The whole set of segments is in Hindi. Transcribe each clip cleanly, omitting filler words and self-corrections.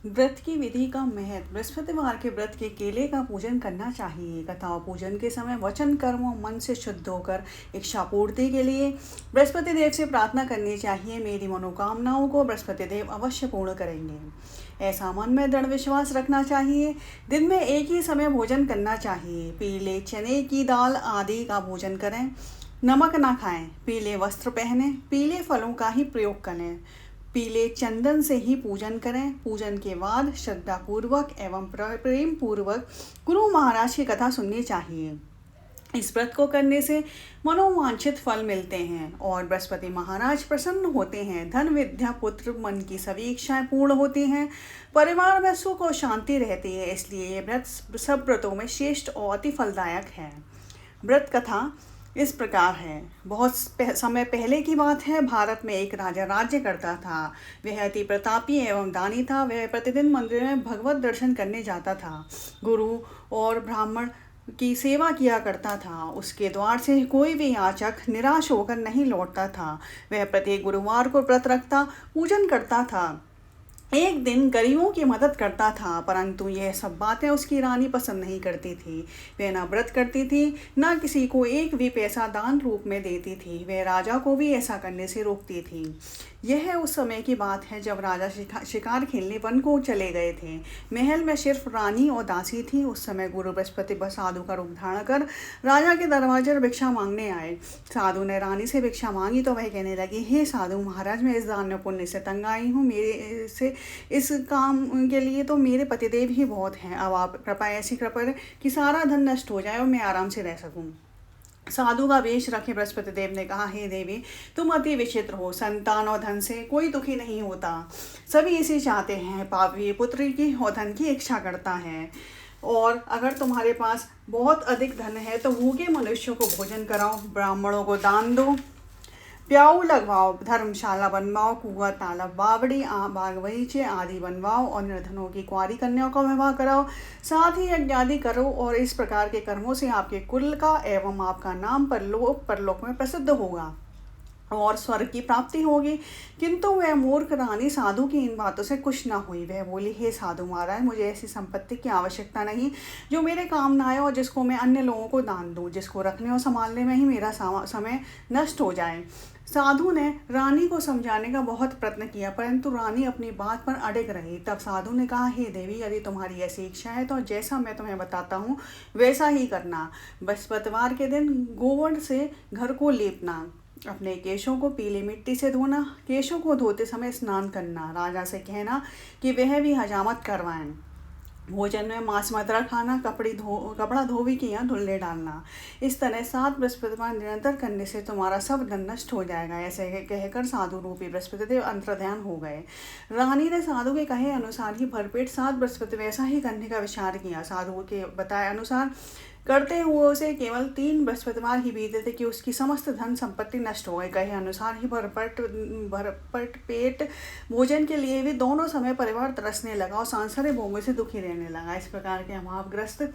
व्रत की विधि का महत्व। बृहस्पतिवार के व्रत के केले का पूजन करना चाहिए। कथा पूजन के समय वचन कर्म और मन से शुद्ध होकर इच्छा पूर्ति के लिए बृहस्पति देव से प्रार्थना करनी चाहिए। मेरी मनोकामनाओं को बृहस्पति देव अवश्य पूर्ण करेंगे, ऐसा मन में दृढ़ विश्वास रखना चाहिए। दिन में एक ही समय भोजन करना चाहिए। पीले चने की दाल आदि का भोजन करें। नमक ना खाएं। पीले वस्त्र पहने। पीले फलों का ही प्रयोग करें। पीले चंदन से ही पूजन करें। पूजन के बाद श्रद्धापूर्वक एवं प्रेम पूर्वक गुरु महाराज की कथा सुननी चाहिए। इस व्रत को करने से मनोवांछित फल मिलते हैं और बृहस्पति महाराज प्रसन्न होते हैं। धन विद्या पुत्र मन की सभी इच्छाएं पूर्ण होती हैं। परिवार में सुख और शांति रहती है। इसलिए ये व्रत सब व्रतों में श्रेष्ठ और अति फलदायक है। व्रत कथा इस प्रकार है। बहुत समय पहले की बात है। भारत में एक राजा राज्य करता था। वह अति प्रतापी एवं दानी था। वह प्रतिदिन मंदिर में भगवत दर्शन करने जाता था। गुरु और ब्राह्मण की सेवा किया करता था। उसके द्वार से कोई भी याचक निराश होकर नहीं लौटता था। वह प्रत्येक गुरुवार को व्रत रखता, पूजन करता था, एक दिन गरीबों की मदद करता था। परंतु यह सब बातें उसकी रानी पसंद नहीं करती थी। वह न व्रत करती थी, न किसी को एक भी पैसा दान रूप में देती थी। वह राजा को भी ऐसा करने से रोकती थी। यह उस समय की बात है जब राजा शिकार खेलने वन को चले गए थे। महल में सिर्फ रानी और दासी थी। उस समय गुरु बृहस्पति साधु का रूप धारण कर राजा के दरवाजे पर भिक्षा मांगने आए। साधु ने रानी से भिक्षा मांगी तो वह कहने लगी, हे साधु महाराज, मैं इस दान पुण्य से तंग आई हूँ। मेरे से इस काम के लिए तो मेरे पतिदेव ही बहुत हैं। अब आप कृपा ऐसी कृपा करें कि सारा धन नष्ट हो जाए और मैं आराम से रह सकूं। साधु का वेश रखे बृहस्पति देव ने कहा, हे देवी, तुम अति विचित्र हो। संतान और धन से कोई दुखी नहीं होता। सभी इसे चाहते हैं। पापी पुत्र की और धन की इच्छा करता है। और अगर तुम्हारे पास बहुत अधिक धन है तो भूखे मनुष्यों को भोजन कराओ, ब्राह्मणों को दान दो, प्याऊ लगवाओ, धर्मशाला बनवाओ, कुआं तालाब बावड़ी बाग बगीचे आदि बनवाओ और निर्धनों की कुंवारी कन्याओं का विवाह कराओ। साथ ही यज्ञ आदि करो और इस प्रकार के कर्मों से आपके कुल का एवं आपका नाम परलोक में प्रसिद्ध होगा और स्वर्ग की प्राप्ति होगी। किंतु वह मूर्ख रानी साधु की इन बातों से खुश न हुई। वह बोली, हे साधु महाराज, मुझे ऐसी संपत्ति की आवश्यकता नहीं जो मेरे काम न आए और जिसको मैं अन्य लोगों को दान दूं, जिसको रखने और संभालने में ही मेरा समय नष्ट हो जाए। साधु ने रानी को समझाने का बहुत प्रयत्न किया, परंतु रानी अपनी बात पर अड़िग रही। तब साधु ने कहा, हे देवी, यदि तुम्हारी ऐसी इच्छा है तो जैसा मैं तुम्हें बताता हूँ वैसा ही करना। बृहस्पतिवार के दिन गोवर्ण से घर को लेपना, अपने केशों को पीली मिट्टी से धोना, केशों को धोते समय स्नान करना, राजा से कहना कि वह भी हजामत करवाएं, भोजन में मांस मदिरा खाना, कपड़ा धोबी की यहाँ धुल्ले डालना। इस तरह 7 बृहस्पतिवार निरंतर करने से तुम्हारा सब धन नष्ट हो जाएगा। ऐसे कहकर साधु रूपी बृहस्पति देव अंतर्ध्यान हो गए। रानी ने साधु के कहे अनुसार ही भरपेट 7 बृहस्पति वैसा ही करने का विचार किया। साधु के बताए अनुसार करते हुए उसे केवल 3 बृहस्पतिवार ही बीते थे कि उसकी समस्त धन संपत्ति नष्ट हो गई। कहे अनुसार ही भरपेट पेट भोजन के लिए भी दोनों समय परिवार तरसने लगा और सांसारिक भोगों से दुखी रहने लगा। इस प्रकार के अभावग्रस्त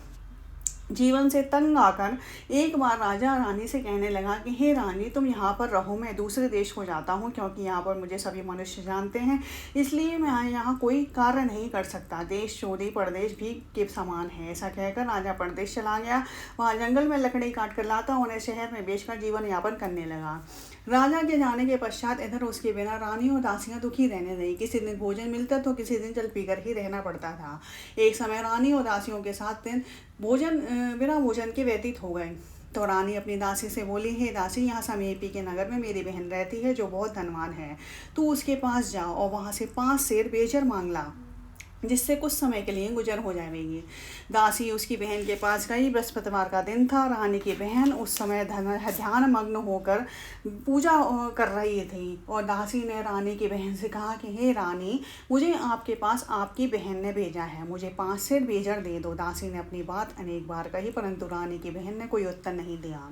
जीवन से तंग आकर एक बार राजा रानी से कहने लगा कि हे रानी, तुम यहाँ पर रहो, मैं दूसरे देश को जाता हूँ, क्योंकि यहाँ पर मुझे सभी मनुष्य जानते हैं, इसलिए मैं यहाँ कोई कार्य नहीं कर सकता। देश चोरी परदेश भी के समान है। ऐसा कहकर राजा परदेश चला गया। वहाँ जंगल में लकड़ी काट कर लाता उन्हें शहर में बेचकर जीवन यापन करने लगा। राजा के जाने के पश्चात इधर उसके बिना रानी और दासियां दुखी रहने लगी। किसी दिन भोजन मिलता तो किसी दिन जल पीकर ही रहना पड़ता था। एक समय रानी और दासियों के साथ दिन बिना भोजन के व्यतीत हो गए। तो रानी अपनी दासी से बोली, हे दासी, यहाँ समीपी के नगर में मेरी बहन रहती है जो बहुत धनवान है। तू उसके पास जाओ और वहाँ से 5 सेर बेचर मांग ला, जिससे कुछ समय के लिए गुजर हो जाएगी। दासी उसकी बहन के पास गई। बृहस्पतिवार का दिन था। रानी की बहन उस समय ध्यान मग्न होकर पूजा कर रही थी और दासी ने रानी की बहन से कहा कि हे रानी, मुझे आपके पास आपकी बहन ने भेजा है, मुझे 5 सेर बेजर दे दो। दासी ने अपनी बात अनेक बार कही, परंतु रानी की बहन ने कोई उत्तर नहीं दिया।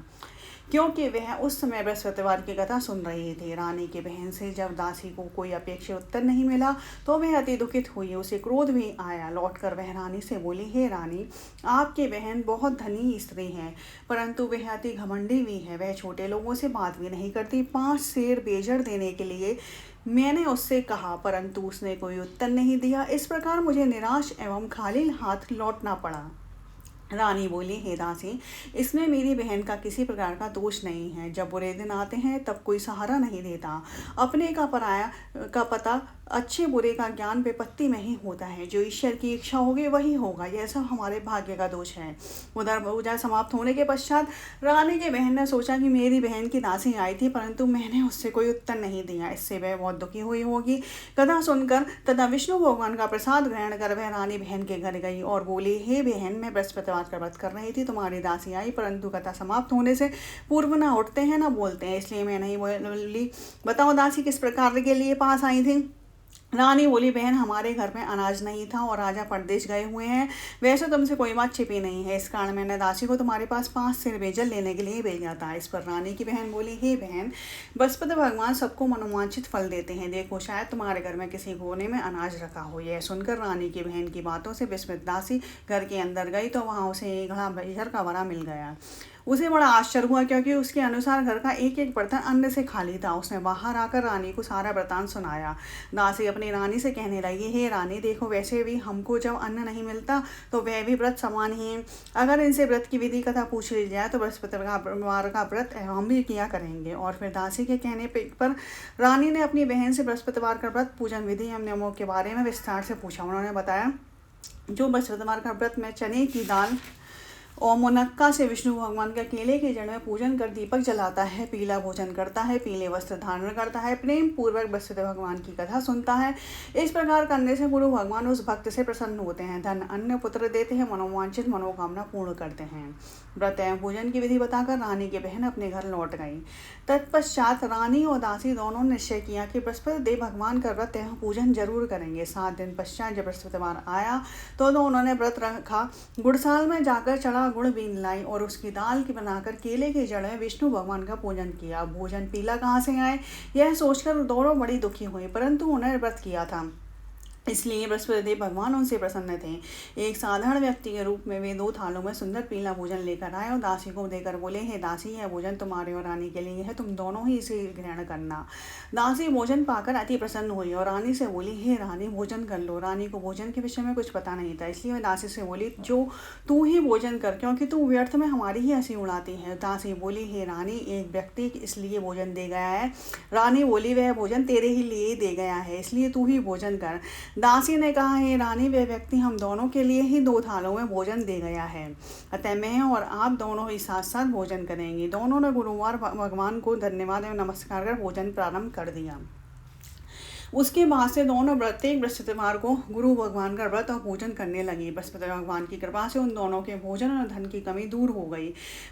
क्योंकि वह उस समय बृहस्पतिवार की कथा सुन रही थी। रानी की बहन से जब दासी को कोई अपेक्षित उत्तर नहीं मिला तो वह अति दुखित हुई, उसे क्रोध भी आया। लौटकर वह रानी से बोली, हे रानी, आपकी बहन बहुत धनी स्त्री है, परंतु वह अति घमंडी भी है। वह छोटे लोगों से बात भी नहीं करती। 5 सेर बेजड़ देने के लिए मैंने उससे कहा, परंतु उसने कोई उत्तर नहीं दिया। इस प्रकार मुझे निराश एवं खाली हाथ लौटना पड़ा। रानी बोली, हे दासी, इसमें मेरी बहन का किसी प्रकार का दोष नहीं है। जब बुरे दिन आते हैं तब कोई सहारा नहीं देता। अपने का पराया का पता, अच्छे बुरे का ज्ञान विपत्ति में ही होता है। जो ईश्वर की इच्छा होगी वही होगा। यह सब हमारे भाग्य का दोष है। उधर पूजा समाप्त होने के पश्चात रानी की बहन ने सोचा कि मेरी बहन की दासी आई थी, परंतु मैंने उससे कोई उत्तर नहीं दिया, इससे वह बहुत दुखी हुई होगी। कथा सुनकर तथा विष्णु भगवान का प्रसाद ग्रहण कर वह रानी बहन के घर गई और बोली, हे बहन, मैं बृहस्पतिवार का व्रत कर रही थी, तुम्हारी दासी आई, परंतु कथा समाप्त होने से पूर्व ना उठते हैं ना बोलते हैं, इसलिए मैं नहीं बोली। बताओ दासी किस प्रकार के लिए पास आई थी? रानी बोली, बहन, हमारे घर में अनाज नहीं था और राजा परदेश गए हुए हैं। वैसे तुमसे कोई बात छिपी नहीं है, इस कारण मैंने दासी को तुम्हारे पास 5 सेर बेजल लेने के लिए भेजा था। इस पर रानी की बहन बोली, हे बहन, बृहस्पति भगवान सबको मनोवांछित फल देते हैं। देखो, शायद तुम्हारे घर में किसी कोने में अनाज रखा हो। यह सुनकर रानी की बहन की बातों से विस्मित दासी घर के अंदर गई तो वहाँ उसे एक घड़ा बेजर का वरा मिल गया। उसे बड़ा आश्चर्य हुआ, क्योंकि उसके अनुसार घर का एक एक बर्तन अन्न से खाली था। उसने बाहर आकर रानी को सारा वृतांत सुनाया। दासी अपनी रानी से कहने लगी, हे रानी, देखो, वैसे भी हमको जब अन्न नहीं मिलता तो वह भी व्रत समान ही है। अगर इनसे व्रत की विधि कथा पूछ ली जाए तो बृहस्पतिवार का व्रत हम भी किया करेंगे। और फिर दासी के कहने पर रानी ने अपनी बहन से बृहस्पतिवार का व्रत, पूजन विधि एवं नियमों के बारे में विस्तार से पूछा। उन्होंने बताया, जो बृहस्पतिवार का व्रत में चने की दाल और मुनक्का से विष्णु भगवान के केले के जड़ में पूजन कर दीपक जलाता है, पीला भोजन करता है, पीले वस्त्र धारण करता है, प्रेम पूर्वक बृहस्पति भगवान की कथा सुनता है। इस प्रकार करने से गुरु भगवान उस भक्त से प्रसन्न होते हैं, धन अन्न पुत्र देते हैं, मनोवांछित मनोकामना पूर्ण करते हैं। व्रत एवं पूजन की विधि बताकर रानी की बहन अपने घर लौट गई। तत्पश्चात रानी और दासी दोनों ने निश्चय किया कि बृहस्पति देव भगवान का व्रत एवं पूजन जरूर करेंगे। 7 दिन पश्चात जब बृहस्पतिवार आया तो उन्होंने व्रत रखा। गुड़साल में जाकर चढ़ा गुड़ बीन लाई और उसकी दाल की बनाकर केले के जड़ में विष्णु भगवान का पूजन किया। भोजन पीला कहाँ से आए, यह सोचकर दोनों बड़ी दुखी हुई, परंतु उन्हें व्रत किया था, इसलिए बृहस्पति देव भगवान उनसे प्रसन्न थे। एक साधारण व्यक्ति के रूप में वे 2 थालों में सुंदर पीला भोजन लेकर आए और दासी को देकर बोले, हे दासी, यह भोजन तुम्हारे और रानी के लिए है, तुम दोनों ही इसे ग्रहण करना। दासी भोजन पाकर अति प्रसन्न हुई और रानी से बोली, हे रानी, भोजन कर लो। रानी को भोजन के विषय में कुछ पता नहीं था, इसलिए वह दासी से बोली, जो तू ही भोजन कर, क्योंकि तू व्यर्थ में हमारी ही हंसी उड़ाती है। दासी बोली, हे रानी, एक व्यक्ति इसलिए भोजन दे गया है। रानी बोली, वह भोजन तेरे ही लिए दे गया है, इसलिए तू ही भोजन कर। दासी ने कहा, हे रानी, वह व्यक्ति हम दोनों के लिए ही 2 थालों में भोजन दे गया है, अतः मैं और आप दोनों ही साथ साथ भोजन करेंगे। दोनों ने गुरुवार भगवान को धन्यवाद एवं नमस्कार कर भोजन प्रारंभ कर दिया। उसके बाद से दोनों प्रत्येक बृहस्पतिवार को गुरु भगवान का व्रत और पूजन करने लगी। बृहस्पति भगवान की कृपा से उन दोनों के भोजन और धन की कमी दूर हो गई,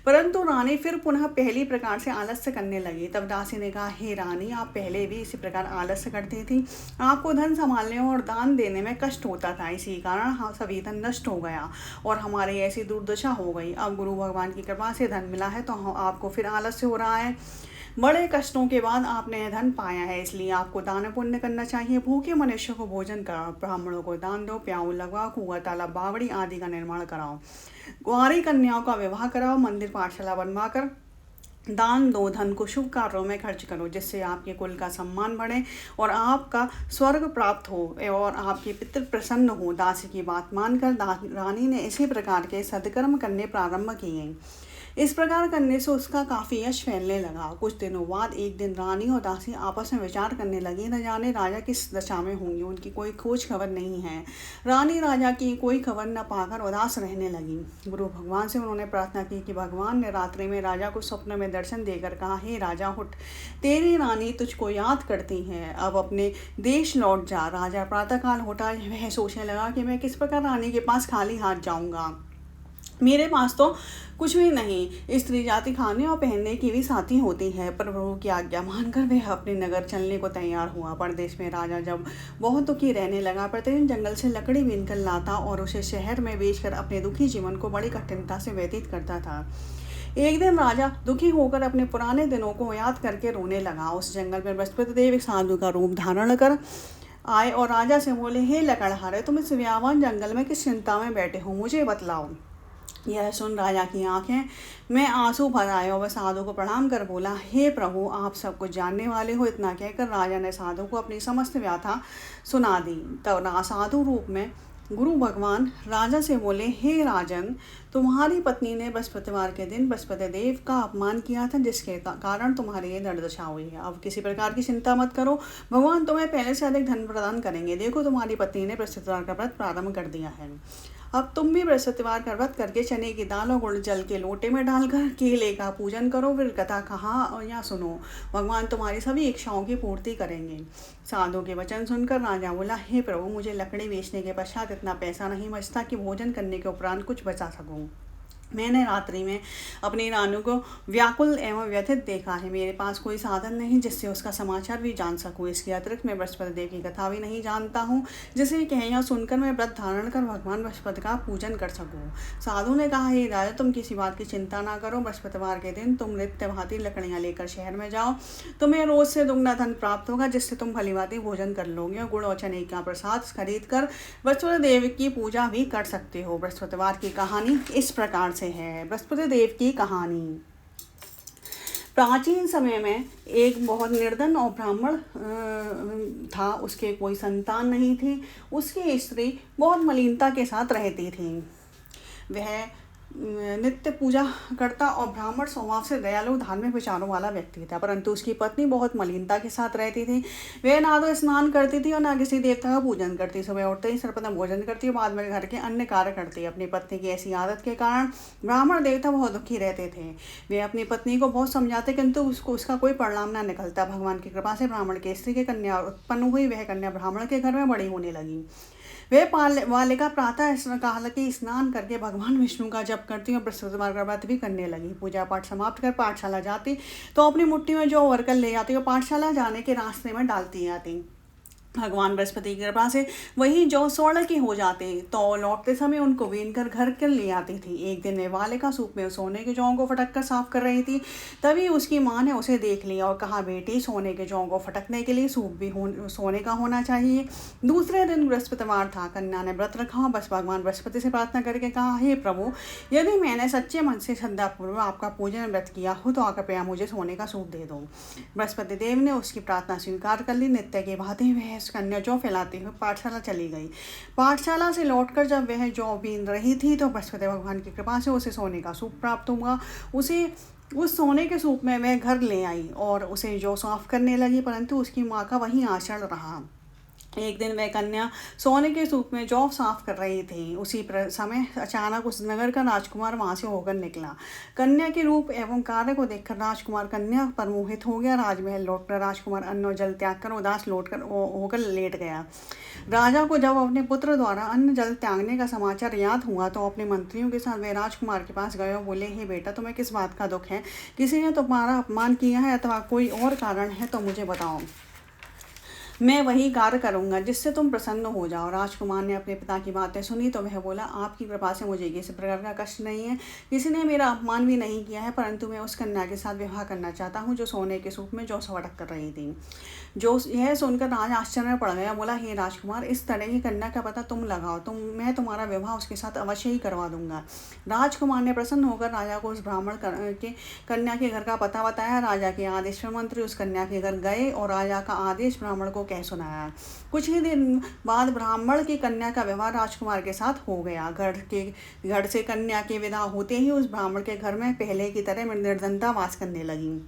परंतु रानी फिर पुनः पहली प्रकार से आलस्य करने लगी। तब दासी ने कहा, हे रानी, आप पहले भी इसी प्रकार आलस्य करती थी। आपको धन संभालने और दान देने में कष्ट होता था, इसी कारण सभी धन नष्ट हो गया और हमारी ऐसी दुर्दशा हो गई। अब गुरु भगवान की कृपा से धन मिला है तो आपको फिर आलस्य हो रहा है। बड़े कष्टों के बाद आपने यह धन पाया है, इसलिए आपको दान पुण्य करना चाहिए। भूखे मनुष्य को भोजन कराओ, ब्राह्मणों को दान दो, प्याऊ लगवाओ, कुआं तालाब बावड़ी आदि का निर्माण कराओ, कुंवारी कन्याओं का विवाह कराओ, मंदिर पाठशाला बनवाकर दान दो, धन को शुभ कार्यों में खर्च करो, जिससे आपके कुल का सम्मान बढ़े और आपका स्वर्ग प्राप्त हो और आपके पितृ प्रसन्न हो। दासी की बात मानकर रानी ने इसी प्रकार के सदकर्म करने प्रारंभ किए। इस प्रकार करने से उसका काफ़ी यश फैलने लगा। कुछ दिनों बाद एक दिन रानी और दासी आपस में विचार करने लगी, न जाने राजा किस दशा में होंगे, उनकी कोई खोज खबर नहीं है। रानी राजा की कोई खबर न पाकर उदास रहने लगी। गुरु भगवान से उन्होंने प्रार्थना की कि भगवान ने रात्रि में राजा को स्वप्न में दर्शन देकर कहा, हे राजा, उठ, तेरी रानी तुझको याद करती है, अब अपने देश लौट जा। राजा प्रातःकाल उठा, वह सोचने लगा कि मैं किस प्रकार रानी के पास खाली हाथ जाऊँगा, मेरे पास तो कुछ भी नहीं। स्त्री जाति खाने और पहनने की भी साथी होती है, पर प्रभु की आज्ञा मानकर वह अपने नगर चलने को तैयार हुआ। परदेश में राजा जब बहुत दुखी रहने लगा, प्रतिदिन जंगल से लकड़ी बीनकर लाता और उसे शहर में बेचकर अपने दुखी जीवन को बड़ी कठिनता से व्यतीत करता था। एक दिन राजा दुखी होकर अपने पुराने दिनों को याद करके रोने लगा। उस जंगल में बृहस्पति देव एक साधु का रूप धारण कर आए और राजा से बोले, हे लकड़हारे, तुम इस व्यावान जंगल में किस चिंता में बैठे हो, मुझे बतलाओ। यह सुन राजा की आंखें में आंसू भर आए और वह साधु को प्रणाम कर बोला, हे प्रभु, आप सब कुछ जानने वाले हो। इतना कहकर राजा ने साधु को अपनी समस्त व्यथा सुना दी। तब साधु रूप में गुरु भगवान राजा से बोले, हे राजन, तुम्हारी पत्नी ने बृहस्पतिवार के दिन बृहस्पति देव का अपमान किया था, जिसके कारण तुम्हारी ये दशा हुई है। अब किसी प्रकार की चिंता मत करो, भगवान तुम्हें पहले से अधिक धन प्रदान करेंगे। देखो, तुम्हारी पत्नी ने बृहस्पतिवार का व्रत प्रारंभ कर दिया है। अब तुम भी बृहस्पतिवार का व्रत करके चने की दाल और गुड़ जल के लोटे में डालकर केले का पूजन करो। फिर कथा कहा या सुनो, भगवान तुम्हारी सभी इच्छाओं की पूर्ति करेंगे। साधु के वचन सुनकर राजा बोला, हे प्रभु, मुझे लकड़ी बेचने के पश्चात इतना पैसा नहीं बचता कि भोजन करने के उपरांत कुछ बचा सकूं। मैंने रात्रि में अपनी रानी को व्याकुल एवं व्यथित देखा है। मेरे पास कोई साधन नहीं जिससे उसका समाचार भी जान सकूं। इसके अतिरिक्त मैं बृहस्पति देव की कथा भी नहीं जानता हूं, जिसे कहियाँ सुनकर मैं व्रत धारण कर भगवान बृहस्पति का पूजन कर सकूं। साधु ने कहा, हे राजा, तुम किसी बात की चिंता ना करो। बृहस्पतिवार के दिन तुम नित्य भांति लकड़ियाँ लेकर शहर में जाओ। तुम्हें रोज से दुगना धन प्राप्त होगा, जिससे तुम भली भांति भोजन कर लोगे और गुड़ और चने का प्रसाद खरीद कर बृहस्पति देव की पूजा भी कर सकते हो। बृहस्पतिवार की कहानी इस प्रकार से है। बृहस्पति देव की कहानी। प्राचीन समय में एक बहुत निर्धन और ब्राह्मण था। उसके कोई संतान नहीं थी। उसकी स्त्री बहुत मलिनता के साथ रहती थी। वह नित्य पूजा करता और ब्राह्मण स्वभाव से दयालु धार्मिक विचारों वाला व्यक्ति था, परंतु उसकी पत्नी बहुत मलिनता के साथ रहती थी। वह ना तो स्नान करती थी और ना किसी देवता का पूजन करती। सुबह उठते ही सर्वप्रथम भोजन करती और बाद में घर के अन्य कार्य करती। अपनी पत्नी की ऐसी आदत के कारण ब्राह्मण देवता बहुत दुखी रहते थे। वे अपनी पत्नी को बहुत समझाते, किंतु उसका कोई परिणाम न निकलता। भगवान की कृपा से ब्राह्मण की स्त्री की कन्या उत्पन्न हुई। वह कन्या ब्राह्मण के घर में बड़ी होने लगी। वे बालिका प्रातः काल के स्नान करके भगवान विष्णु का जप करती और बृहस्पतिवार का व्रत भी करने लगी। पूजा पाठ समाप्त कर पाठशाला जाती तो अपनी मुट्ठी में जो वर्कल ले आती और पाठशाला जाने के रास्ते में डालती आती। भगवान बृहस्पति की कृपा से वही जौ स्वर्ण की हो जाते, तो लौटते समय उनको बीन कर घर के ले आती थी। एक दिन वे बालिका सूप में सोने के जौ को फटक कर साफ कर रही थी। तभी उसकी माँ ने उसे देख लिया और कहा, बेटी, सोने के जौ को फटकने के लिए सूप भी सोने का होना चाहिए। दूसरे दिन बृहस्पतिवार था। कन्या ने व्रत रखा। बस भगवान बृहस्पति से प्रार्थना करके कहा, हे प्रभु, यदि मैंने सच्चे मन से श्रद्धापूर्वक आपका पूजन व्रत किया हो तो कृपया मुझे सोने का सूप दे दो। बृहस्पति देव ने उसकी प्रार्थना स्वीकार कर ली। नित्य के भांति वह कन्या जौ फैलाती हुई पाठशाला चली गई। पाठशाला से लौटकर जब वह जौ बीन रही थी तो बृहस्पति भगवान की कृपा से उसे सोने का सूप प्राप्त हुआ। उस सोने के सूप में वह घर ले आई और उसे जौ साफ करने लगी, परंतु उसकी माँ का वही आचरण रहा। एक दिन वह कन्या सोने के सूप में जौ साफ कर रही थी। उसी समय अचानक उस नगर का राजकुमार वहां से होकर निकला। कन्या के रूप एवं कार्य को देखकर राजकुमार कन्या पर मोहित हो गया। राजमहल लौटकर राजकुमार अन्न और जल त्याग कर उदास होकर लेट गया। राजा को जब अपने पुत्र द्वारा अन्न जल त्यागने का समाचार याद हुआ तो अपने मंत्रियों के साथ वे राजकुमार के पास गए और बोले, हे बेटा, तुम्हें किस बात का दुख है? किसी ने तुम्हारा अपमान किया है अथवा कोई और कारण है तो मुझे बताओ। मैं वही कार्य करूंगा जिससे तुम प्रसन्न हो जाओ। राजकुमार ने अपने पिता की बातें सुनी तो वह बोला, आपकी कृपा से मुझे किसी प्रकार का कष्ट नहीं है। किसी ने मेरा अपमान भी नहीं किया है, परंतु मैं उस कन्या के साथ विवाह करना चाहता हूँ जो सोने के सूप में जौ फटक कर रही थी। जो यह सुनकर राजा आश्चर्य में पड़ गया। बोला, हे राजकुमार, इस तरह की कन्या का पता तुम लगाओ, मैं तुम्हारा विवाह उसके साथ अवश्य ही करवा दूंगा। राजकुमार ने प्रसन्न होकर राजा को उस ब्राह्मण के कन्या के घर का पता बताया। राजा के आदेश पर मंत्री उस कन्या के घर गए और राजा का आदेश ब्राह्मण को कह सुनाया। कुछ ही दिन बाद ब्राह्मण की कन्या का विवाह राजकुमार के साथ हो गया। घर से कन्या के विदा होते ही उस ब्राह्मण के घर में पहले की तरह निर्धनता वास करने लगी।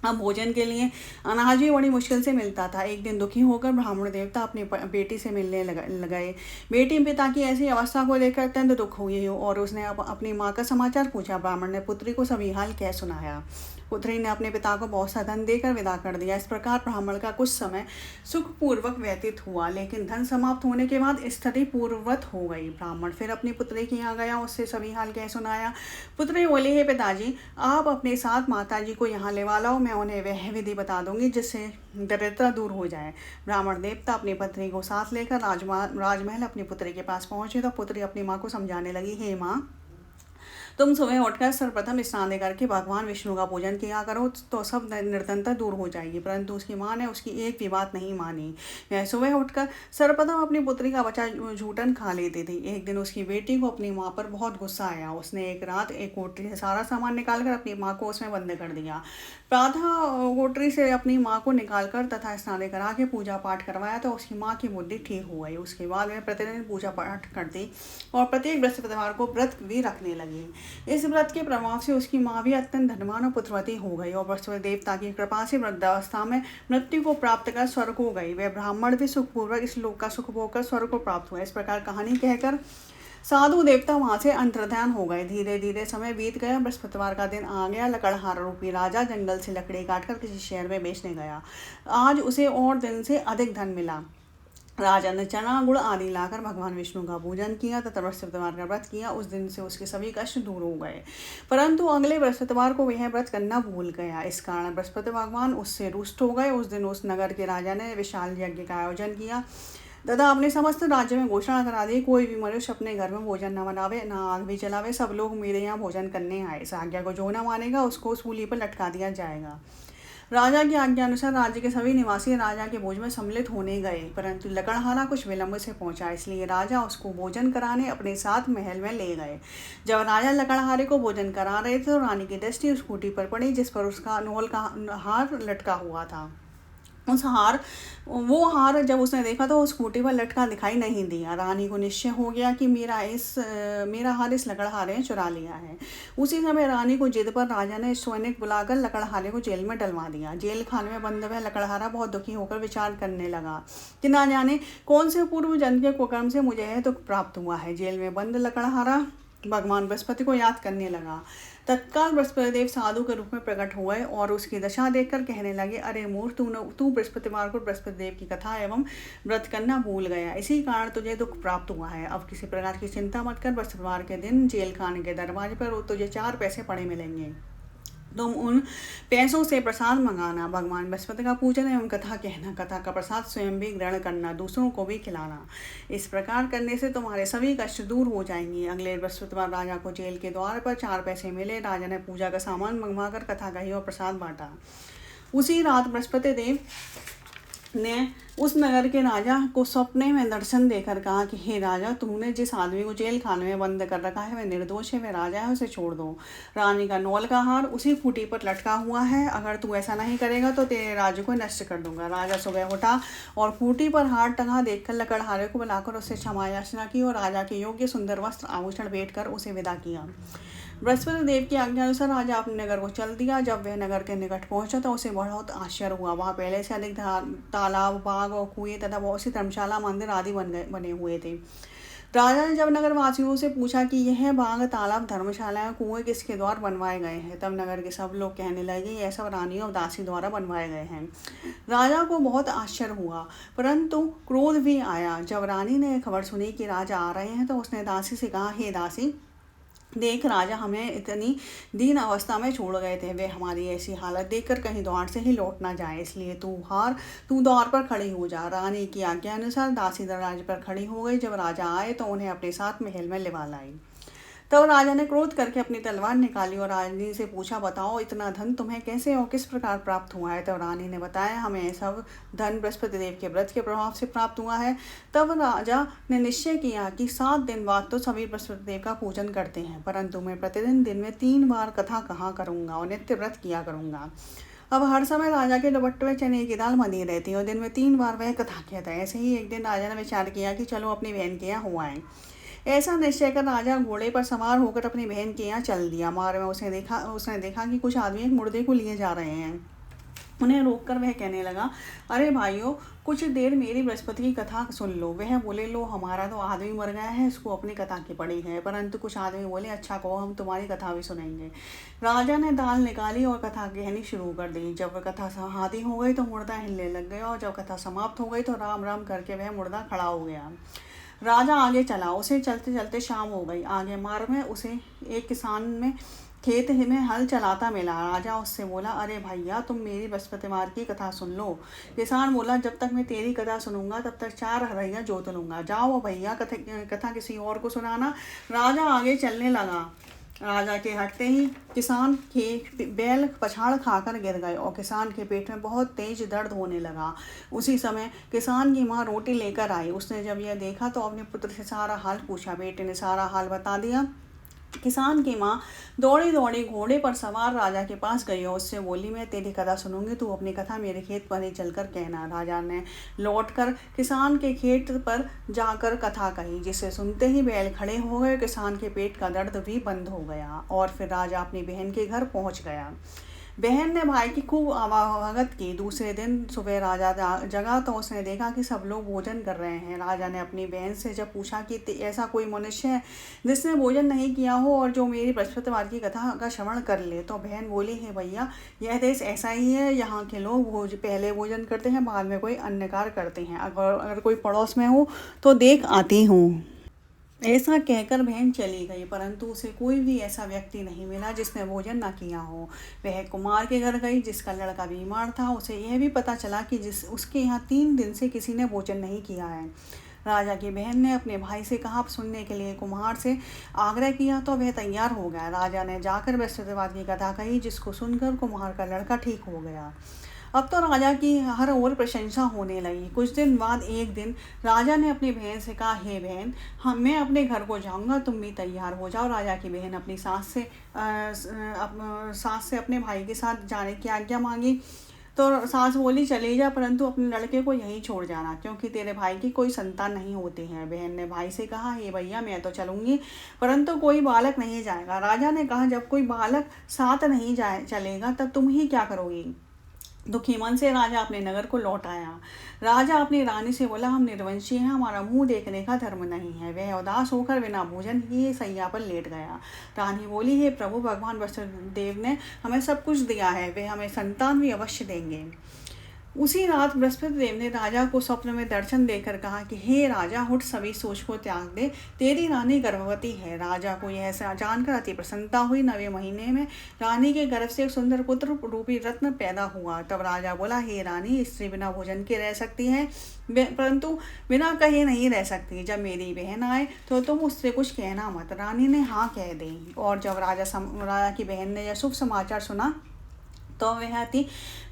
अब भोजन के लिए अनाज भी बड़ी मुश्किल से मिलता था। एक दिन दुखी होकर ब्राह्मण देवता अपनी बेटी से मिलने गए। बेटी पिता की ऐसी अवस्था को देखकर अत्यंत दुख हुई और उसने अपनी माँ का समाचार पूछा। ब्राह्मण ने पुत्री को सभी हाल कह सुनाया। पुत्री ने अपने पिता को बहुत सा धन देकर विदा कर दिया। इस प्रकार ब्राह्मण का कुछ समय सुखपूर्वक व्यतीत हुआ, लेकिन धन समाप्त होने के बाद स्थिति पूर्ववत हो गई। ब्राह्मण फिर अपनी पुत्री के यहाँ गया, उससे सभी हाल कह सुनाया। पुत्री बोली, हे पिताजी, आप अपने साथ माताजी को यहाँ ले लाओ, मैं उन्हें वह विधि बता दूंगी जिससे दरिद्रता दूर हो जाए। ब्राह्मण देवता अपनी पत्नी को साथ लेकर राजमहल अपनी पुत्री के पास पहुंचे तो पुत्री अपनी माँ को समझाने लगी, हे माँ, तुम सुबह उठकर सर्वप्रथम स्नान करके भगवान विष्णु का पूजन किया करो तो सब निर्धनता दूर हो जाएगी। परंतु उसकी माँ ने उसकी एक भी बात नहीं मानी। वह सुबह उठकर सर्वप्रथम अपनी पुत्री का बच्चा झूठन खा लेती थी। एक दिन उसकी बेटी को अपनी माँ पर बहुत गुस्सा आया। उसने एक रात एक कोठरी से सारा सामान निकालकर अपनी माँ को उसमें बंद कर दिया। प्रातः कोठरी से अपनी माँ को निकालकर तथा स्नान करा के पूजा पाठ करवाया तो उसकी माँ की बुद्धि ठीक हो गई। उसके बाद वह प्रतिदिन पूजा पाठ करती और प्रत्येक बृहस्पतिवार को व्रत भी रखने लगी। इस व्रत के प्रभाव से उसकी माँ भी अत्यंत धनवान और पुत्रवती हो गई और बृहस्पति देवता की कृपा से वृद्धावस्था में मृत्यु को प्राप्त कर स्वर्ग को गई। वह ब्राह्मण भी सुखपूर्वक इस लोक का सुख भोग कर स्वर्ग को प्राप्त हुआ। इस प्रकार कहानी कहकर साधु देवता वहां से अंतर्ध्यान हो गए। धीरे धीरे समय बीत गया। बृहस्पतिवार का दिन आ गया। लकड़हारा रूपी राजा जंगल से लकड़ी काटकर किसी शहर में बेचने गया। आज उसे और दिन से अधिक धन मिला। राजा ने चना गुड़ आदि लाकर भगवान विष्णु का पूजन किया तथा बृहस्पतिवार का व्रत किया। उस दिन से उसके सभी कष्ट दूर हो गए। परंतु अगले बृहस्पतिवार को वह व्रत करना भूल गया। इस कारण बृहस्पति भगवान उससे रुष्ट हो गए। उस दिन उस नगर के राजा ने विशाल यज्ञ का आयोजन किया तथा अपने समस्त राज्य में घोषणा करा दी, कोई भी मनुष्य अपने घर में भोजन न बनावे, न आग भी जलावे। सब लोग मेरे यहाँ भोजन करने आए। इस आज्ञा को जो न मानेगा उसको सूली पर लटका दिया जाएगा। राजा की आज्ञा अनुसार राज्य के सभी निवासी राजा के भोज में सम्मिलित होने गए, परंतु लकड़हारा कुछ विलंब से पहुंचा, इसलिए राजा उसको भोजन कराने अपने साथ महल में ले गए। जब राजा लकड़हारे को भोजन करा रहे थे तो रानी की दृष्टि उस खूंटी पर पड़ी जिस पर उसका नोल का हार लटका हुआ था। वो हार जब उसने देखा तो उस खूंटी पर लटका दिखाई नहीं दिया। रानी को निश्चय हो गया कि मेरा हार इस लकड़हारे ने चुरा लिया है। उसी समय रानी को जिद पर राजा ने सैनिक बुलाकर लकड़हारे को जेल में डलवा दिया। जेल खाने में बंद हुआ लकड़हारा बहुत दुखी होकर विचार करने लगा कि ना जाने कौन से पूर्व जन्म के कुकर्म से मुझे यह दुख प्राप्त हुआ है। जेल में बंद लकड़हारा भगवान बृहस्पति को याद करने लगा। तत्काल बृहस्पति देव साधु के रूप में प्रकट हुए और उसकी दशा देखकर कहने लगे, अरे मूर्ख, तू बृहस्पतिवार को बृहस्पति देव की कथा एवं व्रत करना भूल गया, इसी कारण तुझे दुख प्राप्त हुआ है। अब किसी प्रकार की चिंता मत कर। बृहस्पतिवार के दिन जेल खाने के दरवाजे पर तुझे 4 पैसे पड़े मिलेंगे। तुम उन पैसों से प्रसाद मंगाना, भगवान बृहस्पति का पूजन एवं कथा कहना, कथा का प्रसाद स्वयं भी ग्रहण करना, दूसरों को भी खिलाना। इस प्रकार करने से तुम्हारे सभी कष्ट दूर हो जाएंगे। अगले बृहस्पतिवार राजा को जेल के द्वार पर 4 पैसे मिले। राजा ने पूजा का सामान मंगवाकर कथा कही और प्रसाद बांटा। उसी रात बृहस्पति देव ने उस नगर के राजा को सपने में दर्शन देकर कहा कि हे राजा, तुमने जिस आदमी को जेल खाने में बंद कर रखा है वह निर्दोष है, वह राजा है, उसे छोड़ दो। रानी का नौल का हार उसी खूंटी पर लटका हुआ है। अगर तू ऐसा नहीं करेगा तो तेरे राज्य को नष्ट कर दूंगा। राजा सुबह उठा और खूंटी पर हार टंगा देखकर लकड़हारे को बुलाकर उससे क्षमा याचना की और राजा के योग्य सुंदर वस्त्र आभूषण भेंट कर उसे विदा किया। बृहस्पति देव की आज्ञा अनुसार राजा अपने नगर को चल दिया। जब वह नगर के निकट पहुंचा तो उसे बहुत आश्चर्य हुआ। वहाँ पहले से अधिक तालाब, बाग और कुएं तथा बहुत सी धर्मशाला, मंदिर आदि बने हुए थे। राजा ने जब नगर वासियों से पूछा कि यह बाग, तालाब, धर्मशालाएं, कुएं किसके द्वारा बनवाए गए हैं, तब नगर के सब लोग कहने लगे यह सब रानी और दासी द्वारा बनवाए गए हैं। राजा को बहुत आश्चर्य हुआ, परंतु क्रोध भी आया। जब रानी ने खबर सुनी कि राजा आ रहे हैं तो उसने दासी से कहा, हे दासी, देख, राजा हमें इतनी दीन अवस्था में छोड़ गए थे। वे हमारी ऐसी हालत देखकर कहीं द्वार से ही लौट ना जाए, इसलिए तू द्वार पर खड़ी हो जा। रानी की आज्ञा अनुसार दासी दरवाजे पर खड़ी हो गई। जब राजा आए तो उन्हें अपने साथ महल में लिवा लाई। तब राजा ने क्रोध करके अपनी तलवार निकाली और रानी से पूछा, बताओ इतना धन तुम्हें कैसे और किस प्रकार प्राप्त हुआ है। तब रानी ने बताया, हमें सब धन बृहस्पति देव के व्रत के प्रभाव से प्राप्त हुआ है। तब राजा ने निश्चय किया कि 7 दिन बाद तो सभी बृहस्पति देव का पूजन करते हैं, परंतु मैं प्रतिदिन दिन में 3 बार कथा कहा करूँगा और नित्य व्रत किया करूँगा। अब हर समय राजा के दुपट्टे में चने की दाल बनी रहती और दिन में 3 बार वह कथा कहता है। ऐसे ही एक दिन राजा ने विचार किया कि चलो अपनी बहन के यहाँ हो आए। ऐसा निश्चय कर राजा घोड़े पर सवार होकर अपनी बहन के यहाँ चल दिया। मार्ग में उसने देखा कि कुछ आदमी एक मुर्दे को लिए जा रहे हैं। उन्हें रोककर वह कहने लगा, अरे भाइयों, कुछ देर मेरी बृहस्पति की कथा सुन लो। वह बोले, लो, हमारा तो आदमी मर गया है, इसको अपनी कथा की पड़ी है। परंतु कुछ आदमी बोले, अच्छा कहो, हम तुम्हारी कथा भी सुनेंगे। राजा ने दाल निकाली और कथा कहनी शुरू कर दी। जब कथा आधी हो गई तो मुर्दा हिलने लग गया और जब कथा समाप्त हो गई तो राम राम करके वह मुर्दा खड़ा हो गया। राजा आगे चला। उसे चलते चलते शाम हो गई। आगे मार्ग में उसे एक किसान में खेत में हल चलाता मिला। राजा उससे बोला, अरे भैया, तुम मेरी बृहस्पतिवार की कथा सुन लो। किसान बोला, जब तक मैं तेरी कथा सुनूंगा तब तक 4 हरैया जोत लूंगा। जाओ भैया, कथा किसी और को सुनाना। राजा आगे चलने लगा। राजा के हटते ही किसान के बैल पछाड़ खाकर गिर गए और किसान के पेट में बहुत तेज दर्द होने लगा। उसी समय किसान की माँ रोटी लेकर आई। उसने जब यह देखा तो अपने पुत्र से सारा हाल पूछा। बेटे ने सारा हाल बता दिया। किसान की माँ दौड़ी दौड़ी घोड़े पर सवार राजा के पास गई और उससे बोली, मैं तेरी कथा सुनूंगी, तू अपनी कथा मेरे खेत पर ही चलकर कहना। राजा ने लौटकर किसान के खेत पर जाकर कथा कही, जिसे सुनते ही बैल खड़े हो गए। किसान के पेट का दर्द भी बंद हो गया और फिर राजा अपनी बहन के घर पहुंच गया। बहन ने भाई की खूब आवागत की। दूसरे दिन सुबह राजा जगा तो उसने देखा कि सब लोग भोजन कर रहे हैं। राजा ने अपनी बहन से जब पूछा कि ऐसा कोई मनुष्य है जिसने भोजन नहीं किया हो और जो मेरी बृहस्पतिवार की कथा का श्रवण कर ले। तो बहन बोली, है भैया, यह देश ऐसा ही है। यहाँ के लोग पहले भोजन करते हैं, बाद में कोई अन्य कार्य करते हैं। अगर कोई पड़ोस में हो तो देख आती हूँ। ऐसा कहकर बहन चली गई, परंतु उसे कोई भी ऐसा व्यक्ति नहीं मिला जिसने भोजन न किया हो। वह कुमार के घर गई जिसका लड़का बीमार था। उसे यह भी पता चला कि उसके यहाँ 3 दिन से किसी ने भोजन नहीं किया है। राजा की बहन ने अपने भाई से कहा सुनने के लिए कुम्हार से आग्रह किया तो वह तैयार हो गया। राजा ने जाकर बृहस्पतिवार की कथा कही, जिसको सुनकर कुम्हार का लड़का ठीक हो गया। अब तो राजा की हर ओर प्रशंसा होने लगी। कुछ दिन बाद एक दिन राजा ने अपनी बहन से कहा, हे बहन, मैं अपने घर को जाऊंगा, तुम भी तैयार हो जाओ। राजा की बहन अपनी सास से अपने भाई के साथ जाने की आज्ञा मांगी। तो सास बोली, चले जा, परंतु अपने लड़के को यहीं छोड़ जाना, क्योंकि तेरे भाई की कोई संतान नहीं होती है। बहन ने भाई से कहा, हे भैया, मैं तो चलूंगी, परंतु कोई बालक नहीं जाएगा। राजा ने कहा, जब कोई बालक साथ नहीं चलेगा तब तुम ही क्या करोगी। दुखी मन से राजा अपने नगर को लौट आया। राजा अपनी रानी से बोला, हम निर्वंशी हैं, हमारा मुंह देखने का धर्म नहीं है। वह उदास होकर बिना भोजन किए सैया पर लेट गया। रानी बोली, हे प्रभु, भगवान वसुदेव ने हमें सब कुछ दिया है, वे हमें संतान भी अवश्य देंगे। उसी रात बृहस्पति देव ने राजा को स्वप्न में दर्शन देकर कहा कि हे राजा, उठ, सभी सोच को त्याग दे, तेरी रानी गर्भवती है। राजा को यह जानकर अति प्रसन्नता हुई। 9वें महीने में रानी के गर्भ से एक सुंदर पुत्र रूपी रत्न पैदा हुआ। तब राजा बोला, हे रानी, स्त्री बिना भोजन के रह सकती है, परंतु बिना कहे नहीं रह सकती। जब मेरी बहन आए तो तुम उससे कुछ कहना मत। रानी ने हाँ कह दी। और जब राजा की बहन ने यह शुभ समाचार सुना तो वह अति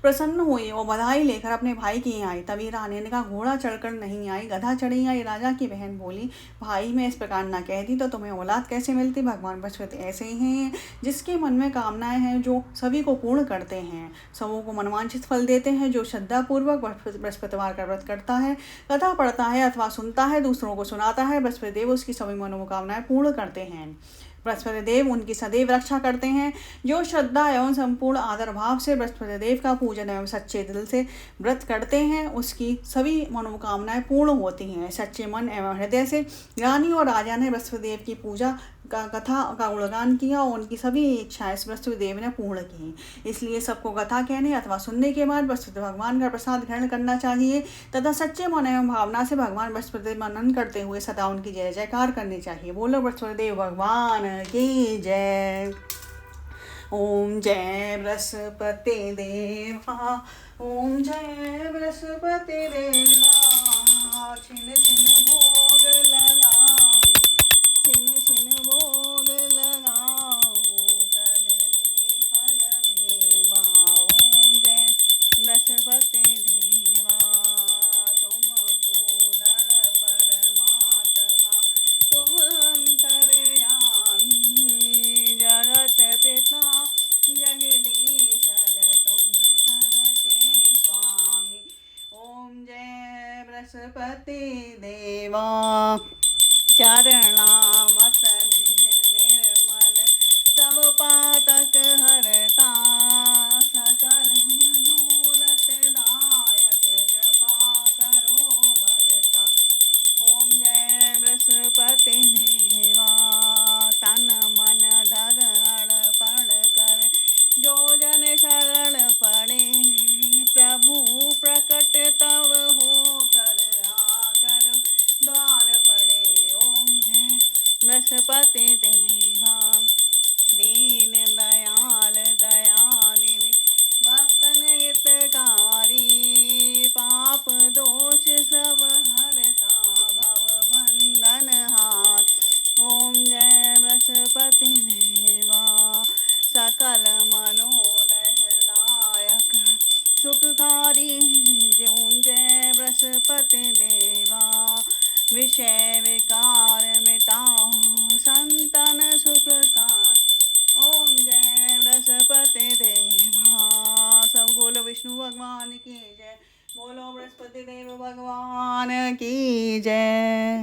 प्रसन्न हुई और बधाई लेकर अपने भाई की आई। तभी रानी ने कहा, घोड़ा चढ़कर नहीं आई, गधा चढ़ी आई। राजा की बहन बोली, भाई, मैं इस प्रकार न कहती तो तुम्हें औलाद कैसे मिलती। भगवान बृहस्पति ऐसे ही हैं, जिसके मन में कामनाएं हैं, जो सभी को पूर्ण करते हैं, सबों को मनवांछित फल देते हैं। जो श्रद्धापूर्वक बृहस्पतिवार का व्रत करता है, कथा पढ़ता है अथवा सुनता है, दूसरों को सुनाता है, बृहस्पति देव उसकी सभी मनोकामनाएं पूर्ण करते हैं। बृहस्पति देव उनकी सदैव रक्षा करते हैं। जो श्रद्धा एवं संपूर्ण आदर भाव से बृहस्पति देव का पूजन एवं सच्चे दिल से व्रत करते हैं, उसकी सभी मनोकामनाएं पूर्ण होती हैं। सच्चे मन एवं हृदय से रानी और राजा ने बृहस्पति देव की पूजा का कथा का गुणगान किया और उनकी सभी इच्छाएं बृहस्पति देव ने पूर्ण की। इसलिए सबको कथा कहने अथवा सुनने के बाद बृहस्पति भगवान का प्रसाद ग्रहण करना चाहिए तथा सच्चे मन एवं भावना से भगवान बृहस्पति मनन करते हुए सदा उनकी जय जयकार करनी चाहिए। बोलो बृहस्पति देव भगवान की जय। ओम जय बृहस्पति देवा, ओम जय बृहस्पति देवा। छिन छिन भोग लगाओ, छिन छिन भोग लगाओ, कदली फल मेवा। ओम जय बृहस्पति देवा, तुम पूर्ण परमात्मा, तुम अंतर्यामी, जगत पिता जगदीश्वर, तुम सबके स्वामी। ओम जय बृहस्पति देवा। चरणामत निज निर्मल, सब पातक हरता, सकल मनोरथ दायक, कृपा करो भरता। ओम जय बृहस्पति देवा, तन मन धन अर्पण कर, जो जन शरण पड़े, प्रभु प्रकट तव हो कर, आकर द्वार पड़े। ओम जय बृहस्पति देवा, दीन दयाल दयानिधि, भक्तन हितकारी, पाप दोष सब हरता, भव बंधन हार। ओम जय बृहस्पति बृहस्पति देवा सकल मनोरथदायक सुखकारी ज्यों जय बृहस्पति देवा विषय विकार मिटाओ संतन सुख का ओम जय बृहस्पति देवा। सब बोलो विष्णु भगवान की जय, बोलो बृहस्पति देव भगवान की जय।